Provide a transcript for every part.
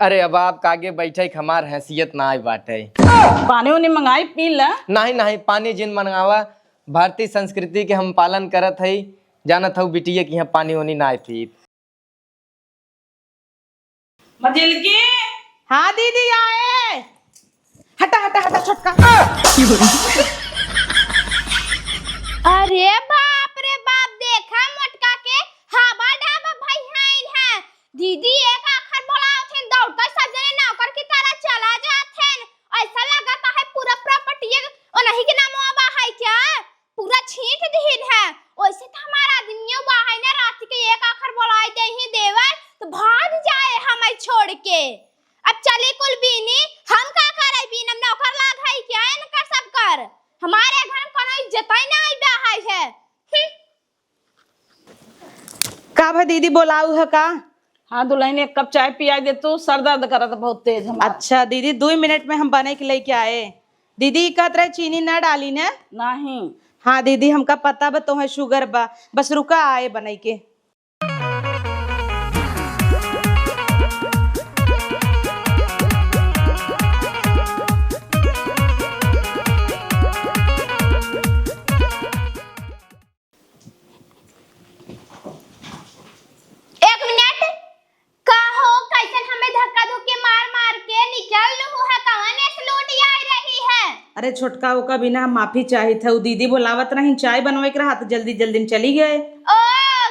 अरे अब आप आगे बैठे हमार हैसियत ना आई बाटे। पानी उनी मंगाई पी ला। नहीं नहीं, पानी जिन मंगावा भारतीय संस्कृति के हम पालन करत हई। जानत हूँ बिटिया कि यहाँ पानी उनी ना पी। मजिल की हाँ दीदी आए। हटा हटा हटा छोटका। अरे बाप रे बाप, देखा मोटका के हवा डाबा भाई है दीदी एक आखर बोलाओ थे दौड़कर सब जने नौकर की तरह चला जाते। ऐसा लगता है पूरा प्रॉपर्टी उन्हीं के नाम आबा है क्या, पूरा छींट दीन है। वैसे तो हमारा आदमियों बाहर ना रात के एक आखर बोलाई दे ही देवर तो भाग जाए हमें छोड़ के। अब चले कुल बीनी हम का करे बीनम नौकर लाग है क्या इनका सब कर, हमारे घर में कोनो इज्जत ही ना आई बा है। का भाई दीदी बोलाऊ है का? हाँ दुल्हन एक कप चाय पिया दे तू, सर दर्द करत बहुत तेज हमारा। अच्छा दीदी 2 मिनट में हम बने के लेके आए। दीदी कहत रहे चीनी ना डाली ने? नहीं। हाँ दीदी हमका पता बा तुम्हें शुगर बा, बस रुका आए बनाई के। एक मिनट का हो, कैसे हमें धक्का धुक्के मार मार के निकल लू है, कहां से लूटी आ रही है। अरे छोटका वो का बिना हम माफी चाही था, वो दीदी बोलावत नहीं चाय बनवे के रहा तो जल्दी जल्दी में चली गए। ओ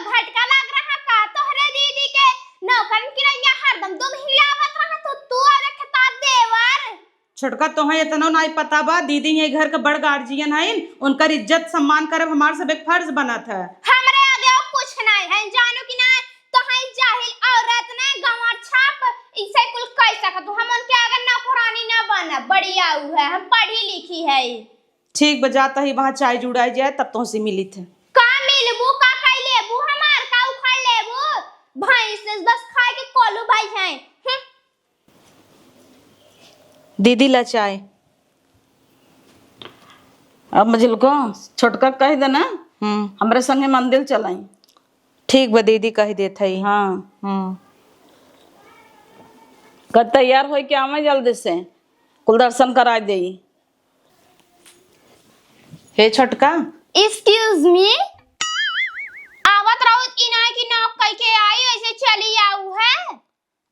घटका लग रहा का तोहरे दीदी के नौकरन की रैया हरदम तुम हिलावत रहा तो तू और खता देवर। छोटका तुम्हें इतना नहीं पता बा, दीदी ये घर का बड़ गार्जियन है, उनका इज्जत सम्मान करब हमार सब एक फर्ज बना था। हमरे आगे कुछ नहीं है, जानू कि नहीं तो है जाहिल औरत ने गंवार छाप इसे कुल कह सकत तू, हम उनके आगे नौकरानी ना बना, बढ़िया उ है हम पढ़ी लिखी है। ठीक बजाता ही वहाँ चाय जुड़ाई जाए तब तो से मिली थे। का मिलबू का खाई लेबू, हमार का उखाड़ लेबू, भैंस बस खा के कोलू भाई है। दीदी ला चाय। अब मजिल को छोटका कह देना हमरे संगे मंदिर चलाई। ठीक बा दीदी कह देत है। हाँ कब तैयार हो के आवे जल्दी से, कुल दर्शन करा दे। हे छोटका एक्सक्यूज मी, आवत रहो इनाय की नौक कह के आई ऐसे चली आऊ है।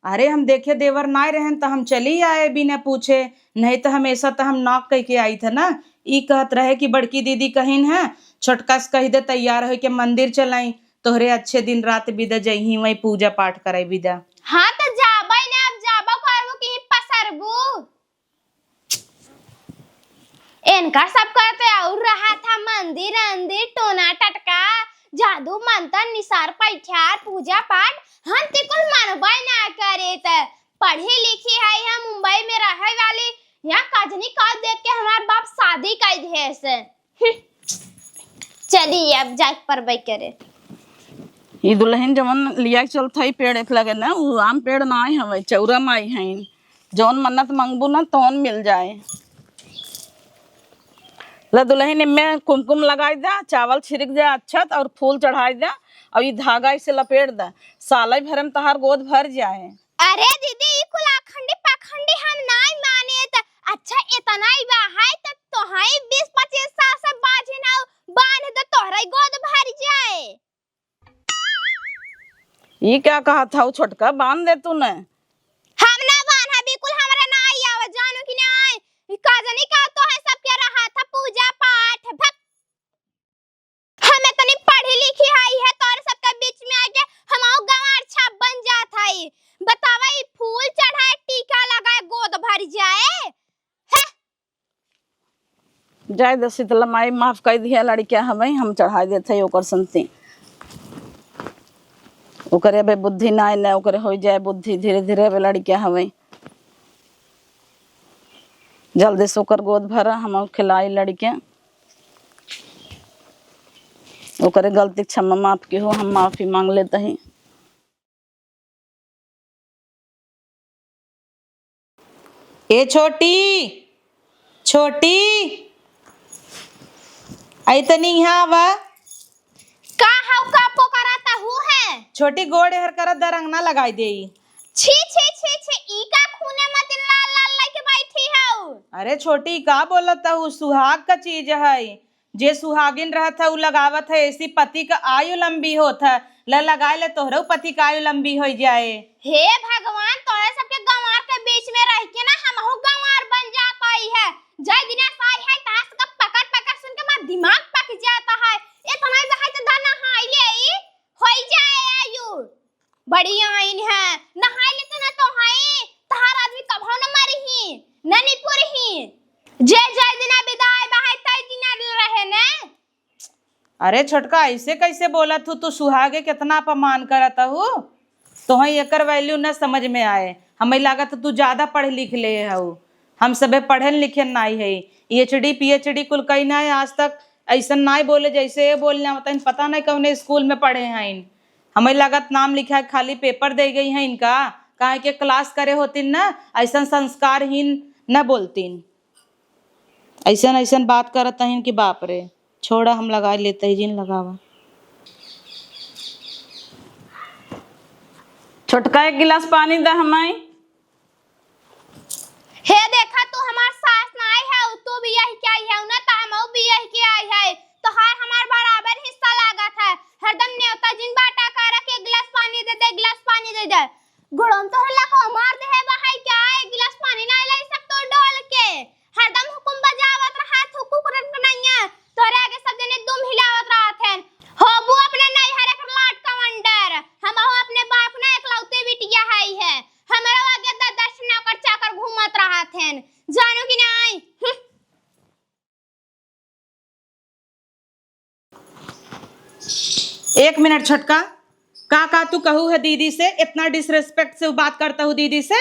अरे हम देखे देवर ना रहन तो हम चली आए बिना पूछे, नहीं तो हमेशा तो हम नॉक कह के आई थे ना। ई कहत रहे कि बड़की दीदी कहिन है, छोटका से कह दे तैयार हो के मंदिर चलाई, तोहरे अच्छे दिन रात बिदा जही वही पूजा पाठ करे बिदा। हाँ तो जाबा ना, अब जाबा करबो कि पसरबू। इनका सब करते और रहा था मंदिर अंदिर टोना टटका जादू मंत्र निसार पैठार पूजा पाठ, हम तिकुल मनबई ना करे त पढ़ी लिखी है, हम मुंबई में रहे वाली, यहाँ काजनी का देख के हमार बाप शादी कर दे से। चलिए अब जाके परबई करे। ये दुल्हन जवन लिया चलत है पेड़ एक लगे ना, वो आम पेड़ ना हवे चौरा माई है, जौन मन्नत मंगबू ना तौन मिल जाए। ला दुल्हन में कुमकुम लगाई दे, चावल छिड़क दे अच्छत और फूल चढ़ाई दे और ये धागा इसे लपेट दे, साल भर में तहार गोद भर जाए। अरे दीदी ई कुल अखंडी पाखंडी हम नहीं माने त अच्छा इतना ही बा है त तोहाई 20-25 साल से बाजी ना बांध दे तोहरा गोद भर जाए। ये क्या कहा था वो छोटका, बांध दे तू ने। हम ना बांधा बिल्कुल, हमरा ना आई आवे जानू कि नहीं, ई काजनी का तो है सब के रहा था पूजा पाठ भक। हमें तनी पढ़ी लिखी आई है तोर सबके बीच में आके हमहु गंवार छाप बन जात है। बतावा ई फूल चढ़ाए टीका लगाए गोद भर जाए है। जाए दे शीतला माई माफ कर दिया, लड़किया हमें हम चढ़ा देते ओकर संति, ओकरे बे बुद्धि ना न ओकरे हो जाए बुद्धि, धीरे धीरे बे लड़किया हमें जल्दी से ओकर गोद भरा, हम खिलाई लड़किया, ओकरे गलती क्षमा माफ की हो, हम माफी मांग लेते हैं। ए छोटी छोटी आई तनी यहाँ आवा। का हाउ का पोकराता हूँ है। छोटी गोड़ हर कर दरंग ना लगाई दे। छी छी छी छी ई अरे छोटी का बोलत हूँ, सुहाग का चीज है। जे सुहागिन रहत है उ लगावत है, ऐसी पति का आयु लंबी होत है। लगाए ले तोहरो पति का आयु लंबी हो जाए। हे भगवान, तोरे सबके गंवार के बीच में रह के ना हमहू गंवार बन जाता है। जय दिनेश आई है तास का पकड़ पकड़ सुन के मेरा दिमाग पक जाता है। इतना ही बहाई तो दाना हाई ले होई जाए आयु बड़ी आइन है। नहाई लेते ना तो हाई तहार आदमी कभो न मरी ही न निपुर ही। जय दिना विदाई बहाई तय दिना रहे ने। अरे छोटका ऐसे कैसे बोलत हूँ, तू सुहागे कितना अपमान करत हूँ। तोहें एकर वैल्यू न समझ में आए। हमें लागत तू ज्यादा पढ़ लिख ले हऊ। हम सबे पढ़े लिखे नाई है, PhD PhD कुल कई ना आज तक ऐसा नाई बोले जैसे ये बोलने होता। पता नहीं कौन स्कूल में पढ़े हैं। हमें लागत नाम लिखा है, खाली पेपर दे गई है इनका। काहे के क्लास करे होतीन ना, ऐसा संस्कारहीन न बोलतीन। ऐसा ऐसा बात करत हैं कि बाप रे। छोड़ा, हम लगा लेते ही जिन लगावा। छोटका एक गिलास पानी दे हमाई। हे देखा तू हमार सास ना आई है, तू भी यही क्या आई है ना, तो हम भी यही क्या आई है। तो हमार बराबर हिस्सा लागत है। हरदम न्योता जिन बाटा कर के गिलास पानी दे दे, गिलास पानी दे दे। गुड़म तो हल्ला को मार दे है भाई, क्या है गिलास पानी ना लाई सकतो डोल के। हरदम हुकुम बजावत रहा, थुकु करत नहीं है। तोरे आगे सब जने दुम हिलावत रहत हैं। हो बू अपने नहीं हरे कर लाट कमांडर, हम हो अपने बाप ना एकलौते बिटिया है। हमरा आगे दस नौकर चाकर घूमत रहत हैं, जानो कि नहीं। एक मिनट छोटका, का तू कहू है दीदी से? इतना डिसरेस्पेक्ट से बात करता हूँ दीदी से?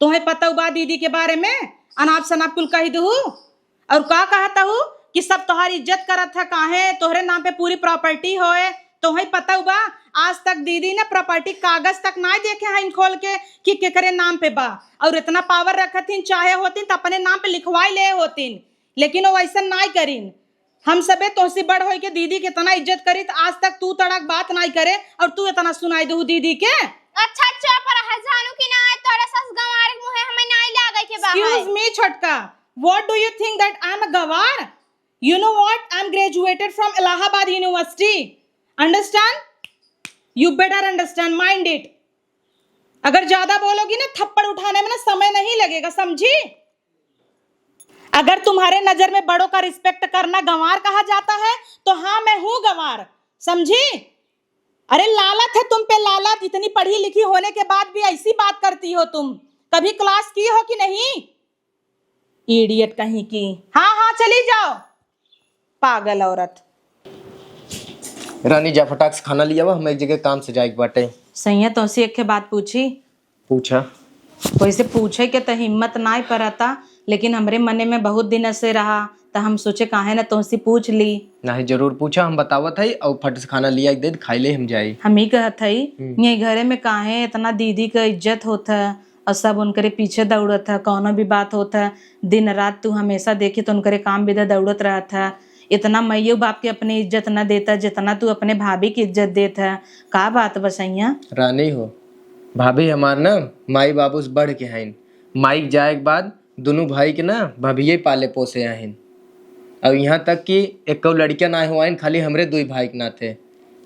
तुम्हें पता हुआ दीदी के बारे में अनाप शनाप कुल कही दू। और का कहता हूँ कि सब तुम्हारी इज्जत करत है, काहे तोहरे नाम पे पूरी प्रॉपर्टी होए। तुम्हें पता हुआ आज तक दीदी ने प्रॉपर्टी कागज तक ना देखे हैं खोल के कि केकरे नाम पे बा। और इतना पावर रखतीन, चाहे होतीन तो अपने नाम पे लिखवाई ले होतीन, लेकिन वो ऐसा ना करीन। हम सबे तोहसे बड़ होई के दीदी के इतना इज्जत करी, आज तक तू तड़क बात नहीं करे और तू इतना सुनाई दू दीदी के। अच्छा पर जानू कि ना तोरे सस गंवार मुहे हमें नहीं लागे के बाहर। Excuse me छोटका, what do you think that I am a Ganwar? You know what? I am graduated from Allahabad University. Understand? You better understand, mind it. अगर ज्यादा बोलोगी ना थप्पड़ उठाने में ना समय नहीं लगेगा, समझी? अगर तुम्हारे नजर में बड़ों का रिस्पेक्ट करना गंवार कहा जाता है तो हाँ मैं हूं गंवार, समझी? अरे लालत है तुम पे लालत। इतनी पढ़ी लिखी होने के बाद भी ऐसी बात करती हो तुम। कभी क्लास की हो कि नहीं? इडियट कहीं की। हाँ चली जाओ, पागल औरत। रानी जा फटाक से खाना लिया हुआ, हम एक जगह काम से जाए बाटे। सही है, तो एक बात पूछी। पूछा वैसे पूछे के तो हिम्मत ना पड़ता, लेकिन हमरे मने में बहुत दिन से रहा, तो हम सोचे काहे ना तुमसे पूछ ली। नहीं जरूर पूछा, हम बतावत है और फट से खाना लिया दे खाई ले हम जाए। हम ही कहत है ये घरे में काहे इतना दीदी का इज्जत होता है और सब उनके पीछे दौड़त है। कौनो भी बात होता है दिन रात तू हमेशा देखी तो उनके काम भी दौड़त रहता है। इतना मैयो बाप के अपनी इज्जत न देता जितना तू अपने भाभी की इज्जत देता है। का बात बसैया? रानी हो भाभी हमार ना माई बाबू से बढ़ के हैं। माई जाए के बाद दोनों भाई के ना भाभी पाले पोसे हैं। और यहाँ तक कि एक लड़कियां ना हुआ, खाली हमरे दो भाई के ना थे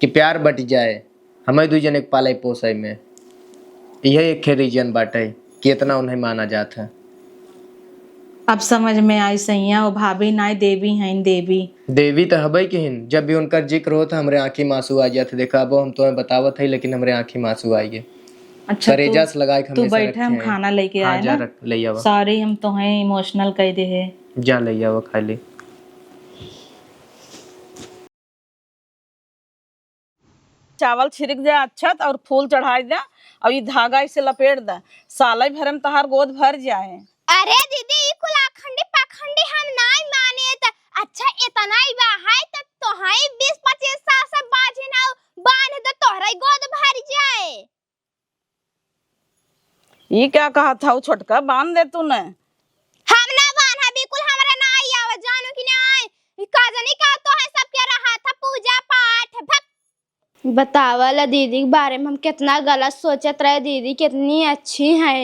कि प्यार बट जाए, हमें दो जने पाले पोसे में। यह एक रीजन बाटे कि इतना उन्हें माना जाता है। अब समझ में आई सैया, वो भाभी नाई देवी हैं। देवी तो हबई के हिन, जब भी उनका जिक्र होता हमरे आंखी में आंसू आ जाते। देखा अब हम तुम्हें बतावत है लेकिन हमरे आंखी में आंसू आएंगे। अच्छा करेजा से लगाए तू बैठे, हम खाना लेके आए ना। ले आवा। सॉरी हम तुम्हें इमोशनल कह दे है। जा ले आवा खा ले। चावल छिड़क दे अच्छत और फूल चढ़ाई दे और ये धागा इसे लपेट दे, साल भर में तहार गोद भर जाए। अरे दीदी कुल अखंडी पाखंडी हम नहीं माने त अच्छा इतना ही बा है त तोहाई 20-25 साल से बाजे ना बांध दे तोहरा गोद भर जाए। ये क्या कहा था छोटका, बांध दे तू ने। हम ना बांधा, बिल्कुल हमरा ना आई आवे, जानू कि नहीं। का जानी का तो है सब क्या रहा था पूजा पाठ भक्त। बतावला दीदी के बारे में हम कितना गलत सोचत रहे। दीदी कितनी अच्छी है।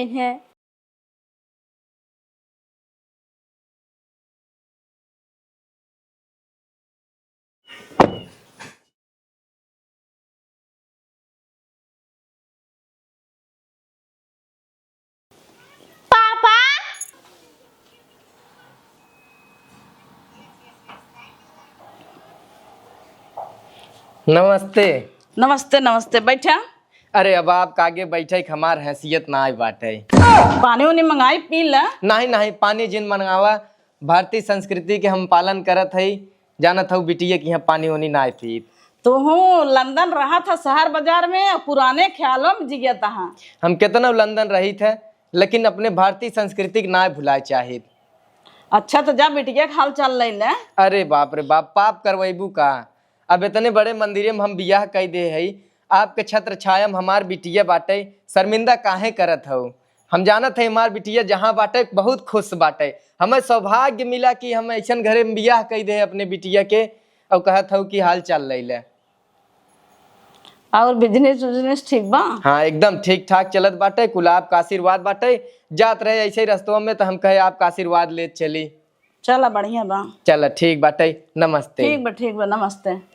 नमस्ते। नमस्ते नमस्ते, बैठा। अरे अब आप आगे बैठे हमार हैसियत ना आई बाटे। पानी उनी मंगाई पी ला। नहीं नहीं, पानी जिन मंगावा, भारतीय संस्कृति के हम पालन करत हई। जानत हूँ बिटिया की यहाँ पानी उनी ना पी। तो हूँ लंदन रहा था शहर बाजार में और पुराने ख्यालों में जिया था। हम कितना लंदन रही थे, लेकिन अपने भारतीय संस्कृति के ना भुलाए चाहे। अच्छा तो जा बिटिया के हाल चाल ले ले। अरे बाप रे बाप, पाप करवेबू का। अब इतने बड़े मंदिर में हम बियाह कई दे हई, आपके छत्र छाया में हमार बिटिया बाटे, शर्मिंदा काहे करत हो। हम जानत है हमार बिटिया जहाँ बाटे बहुत खुश बाटे। हमें सौभाग्य मिला कि हम ऐसा घरे में बियाह कई दे अपने बिटिया के, और कहत हो कि हाल चाल ले ले। और बिजनेस उजनेस ठीक बा? हाँ एकदम ठीक ठाक चलत बाटे, कुल आपका आशीर्वाद बाटे। जात रहे ऐसे ही रस्तों में तो हम कहे आपका आशीर्वाद ले चली। चला बढ़िया बा। चल ठीक बाटे, नमस्ते। ठीक बा नमस्ते।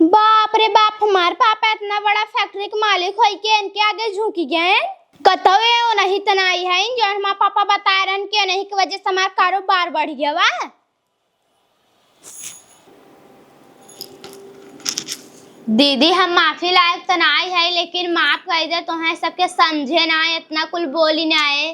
बाप रे बाप, हमारे पापा इतना बड़ा फैक्ट्री के मालिक हो के इनके आगे झुकी गए। कतवे वो नहीं तनाई है जो हमारे पापा बता रहे हैं कि नहीं की वजह से हमारा कारोबार बढ़ गया बा। दीदी हम माफी लायक तो नहीं है, लेकिन माफ कर दे तो है सबके समझे ना, इतना कुल बोली ना है।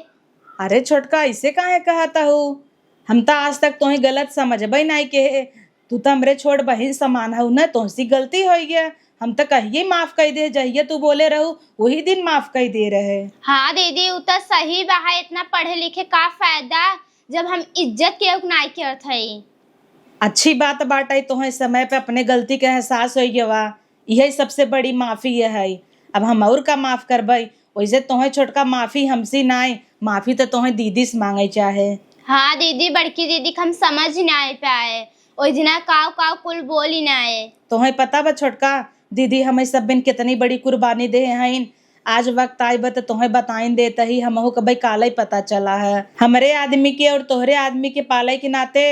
अरे छोटका ऐसे काहे कहता हूँ, हम तो आज तक तुम्हें गलत समझबे नहीं के। तू तो हमरे छोड़ बहिन समान हूँ न, तुमसे गलती हो गया। हम तो कहिए माफ कर दे, जहिए तू बोले रहू वही दिन माफ कर दे रहे। हाँ दीदी वो तो सही बा है, इतना पढ़े लिखे का फायदा जब हम इज्जत के नहीं करत हई। अच्छी बात बाटे तुम्हें समय पे अपने गलती के एहसास हो गया वा, यही सबसे बड़ी माफी है। अब हम और का माफ करबई, वैसे तुम्हें छोटका माफी हमसे नाई, माफी तो तुम्हें दीदी से मांगे चाहे। हाँ दीदी, बड़की दीदी को हम समझ ही नहीं पाए, ओई दिना काव काव कुल बोल ही ना है। तुम्हें पता बा छोटका, दीदी हमें सब बिन कितनी बड़ी कुर्बानी दे हैं। आज वक्त आए बा तो तुम्हें बताइन देता ही हमहू कभी काला ही पता चला है। हमारे आदमी के और तोहरे आदमी के पाले के नाते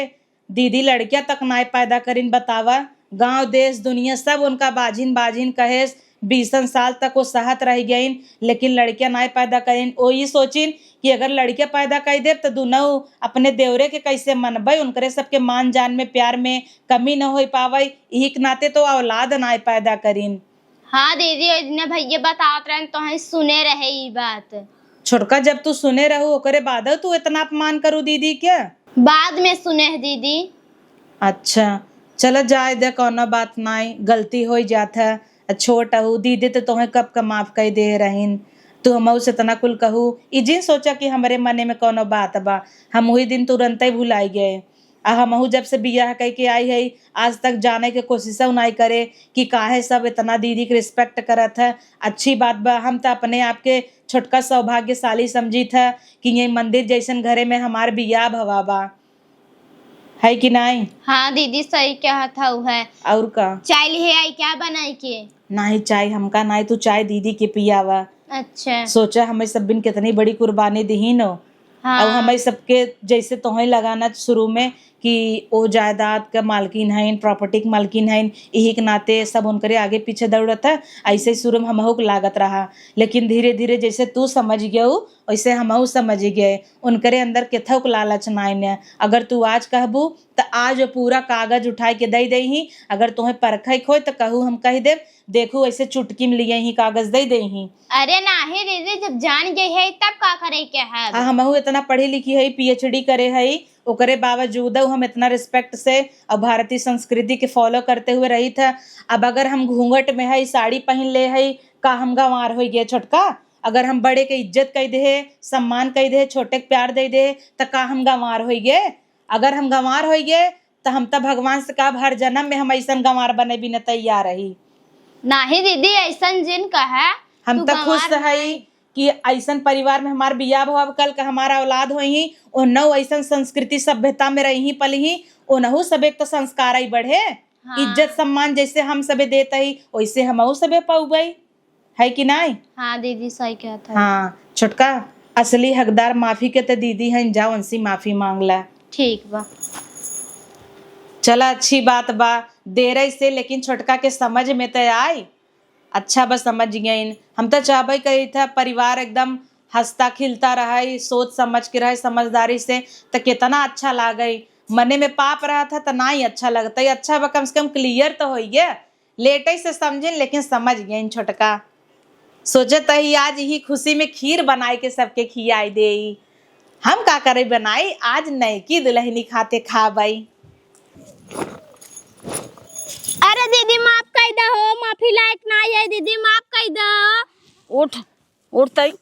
दीदी लड़कियां तक नाय पैदा करीन। बतावा, गांव देश दुनिया सब उनका बाजिन बाजिन कहेस। 20 साल तक वो सहत रह गईन, लेकिन लड़कियां नाय पैदा करीन। वो ये सोचिन कि अगर लड़कियां पैदा कर दे तो दोनों अपने देवरे के कैसे मनबे, उनकरे सबके मान जान में प्यार में कमी न हो पावे, यही के नाते तो औलाद नाय पैदा करीन। हाँ दीदी, ओई दिना भैया बतावत रहे तो हम सुने रहे ये बात। छोटका, जब तू सुने रहू ओकरे बाद तू इतना अपमान करू दीदी क्या? बाद में सुने है दीदी। अच्छा चलो जाए दे, कोनो बात नाई, गलती हो जात है। छोट हूँ दीदी तो तुम्हें कब का माफ कर दे रहीन, तू हम से तना कुल कहू। इजिन सोचा कि हमारे मने में कोनो बात बा, हम वही दिन तुरंत ही भुलाई गए। हमहू जब से बियाह कह के आई है आज तक जाने के कोशिश नहीं करे कि काहे सब इतना दीदी की रिस्पेक्ट करत है। अच्छी बात बा, हम तो अपने आप के छोटका सौभाग्यशाली समझी था कि ये मंदिर जैसन घरे में हमार बियाह भवा बा, है कि नहीं? हाँ दीदी सही कहा था वो है। और का चाय लिए आई क्या बनाई के? नहीं चाय हमका नहीं, तू चाय दीदी के पियावा। अच्छा। सोचा हमें सब बिन कितनी बड़ी कुर्बानी दी नो। हाँ। और हमें सबके जैसे तुम्हें लगाना शुरू में कि वो जायदाद का मालकिन है, प्रॉपर्टी के मालकिन है, यही के नाते सब उनके आगे पीछे दौड़त है। ऐसे ही शुरू में हमहू को लागत रहा, लेकिन धीरे धीरे जैसे तू समझ गए वैसे हमहू समझ गए। उनके अंदर केथो को लालच नाइन। अगर तू आज कहबू तो आज पूरा कागज उठाए के दे ही, अगर तुम्हें परख हो तो कहू हम कह दे, देखू ऐसे चुटकी में लिए ही कागज दे ही। अरे नहीं दीदी, जब जान गई है तब का करे क्या है। हमहू इतना पढ़ी लिखी है, PhD करे है, ओकरे बावजूद हम इतना रिस्पेक्ट से और भारतीय संस्कृति के फॉलो करते हुए रही था। अब अगर हम घूंघट में है, साड़ी पहन ले है, का हम गंवार हो गए छोटका? अगर हम बड़े के इज्जत कह दे, सम्मान कह दे, छोटे के प्यार दे दे, तो का हम गंवार हो गए? अगर हम गंवार हो गए तो हम तो भगवान से कहा हर जन्म में हम ऐसा गंवार बने भी न तैयार रही। नहीं दीदी, ऐसा जिन का है हम तो खुश है कि ऐसा परिवार में हमार बियाह हुआ, कल का हमारा औलाद होही, उन्हों ऐसा संस्कृति सभ्यता में रही पली, उन्हों सब एक तो संस्कार ही बढ़े। हाँ। इज्जत सम्मान जैसे हम सबे देते ही वैसे हमहू सबे पाऊबई, है कि नहीं? हाँ दीदी सही कहता है। हाँ छोटका, असली हकदार माफी के तो दीदी हैं, जाओ उनसे माफी मांग ला। ठीक बा। चला अच्छी बात बा, देर से लेकिन छोटका के समझ में तो आई। अच्छा बस समझ गई। हम तो चाहबे कही था परिवार एकदम हंसता खिलता रहे, सोच समझ के रहे समझदारी से, तो कितना अच्छा लागे। मने में पाप रहा था तो ना ही अच्छा लगता है। अच्छा बा कम से कम क्लियर तो हो गया। लेटे से समझे लेकिन समझ गए छोटका। सोचे तही आज ही खुशी में खीर बनाई के सबके खियाई दे। हम का करे बनाई आज नैकी दुल्हनी खाते खा बाई। अरे दीदी माफ कर दो, माफी लायक ना है दीदी, माफ कर दो। उठ उठतई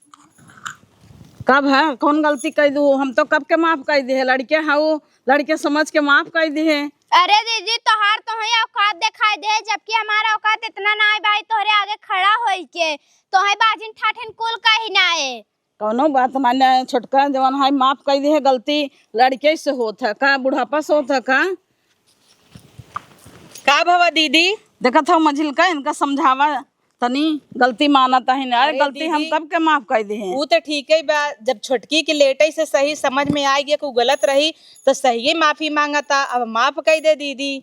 कब है कौन गलती कर दू? हम तो कब के माफ कर दी है। लड़के हाउ लड़के समझ के माफ कर दी है। अरे दीदी तोहार तो है औकात दिखाई दे, जबकि हमारा औकात इतना ना है भाई तोहरे आगे खड़ा होई के। तो है बाजिन ठाठन कुल कहीं ना है। कौनो बात माने छोटका जवान है माफ कर दी है। गलती लड़के से होत है का बुढ़ापा से होत है का भवा दीदी? देखा था मंझिल का इनका समझावा तनी गलती मानता है ना। अरे गलती हम दीदी, कब के माफ कर दी है। वो तो ठीक है बा। जब छोटकी के लेटे से सही समझ में आ गया को गलत रही तो सही माफी मांगता। अब माफ कर दे दीदी।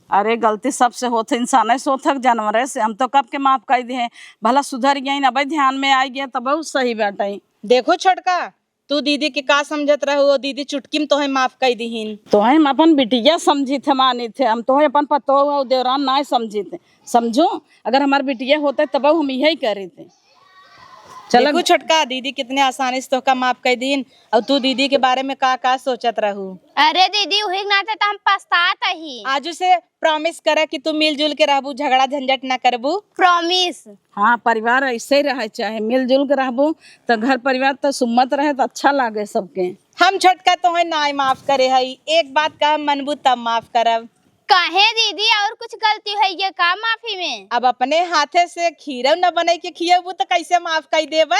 अरे गलती सबसे होते इंसान से होता जानवर से। हम तो कब के माफ कर दी है। भला सुधर गई ना भाई ध्यान में आ गया तब बहुत सही बैठा। देखो छोटका तू दीदी के का समझत रहो। दीदी चुटकी में तोहे माफ कर दीहिन। तो हम अपन बिटिया समझी थे मानी थे। हम तो अपन पतो और देवरान ना समझी थे। समझो अगर हमारे बिटिया होते तब हम यही करे थे। चलो देखो छोटका दीदी कितने आसानी से तोहका माफ कर दीन। और तू दीदी के बारे में का सोचत रहू। अरे दीदी वही नाते तो हम पछतात ही। आजू से प्रॉमिस करे कि तू मिलजुल के रहबू, झगड़ा झंझट ना करबू। प्रॉमिस। हाँ परिवार ऐसे ही रहे चाहे मिलजुल के रहबू तो घर परिवार तो सुम्मत रहे तो अच्छा लागे सबके। हम छोटका तो है ना माफ करे हई। एक बात का मनबू तब माफ करब। काहे दीदी और कुछ गलती है ये का माफी में? अब अपने हाथे से खीर न बने के खियबू तो कैसे माफ कर देबै?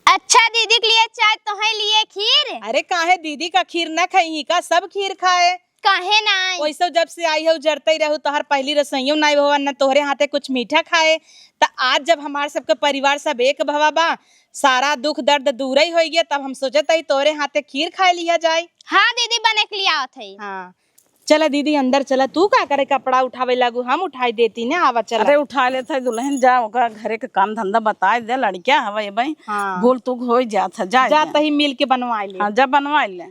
अच्छा दीदी के लिए चाय तो है लिए खीर। अरे काहे दीदी का खीर न खाई का सब खीर खाए। काहे ना? वैसे जब से आई हो जरते ही रहू तोहर पहली रसोइयों नहीं भवा न तोहरे हाथे कुछ मीठा खाए। तो आज जब हमारे सबके परिवार सब एक भवा बा सारा दुख दर्द दूर ही हो गया तब हम सोचत ही तोहरे हाथे खीर खा लिया जाए। हाँ दीदी बने के लिए आवत है। हाँ चला दीदी अंदर चला। तू का करे कपड़ा उठावे लागू हम उठाई देती ने। आवा चला। अरे उठा लेते दुल्हन जा ओकरा घरे के काम धंधा बता दे। लड़किया हवा भाई हाँ। भूल तू हो जात है। जा जाता ही मिल के बनवा ले। हाँ जा बनवा ले।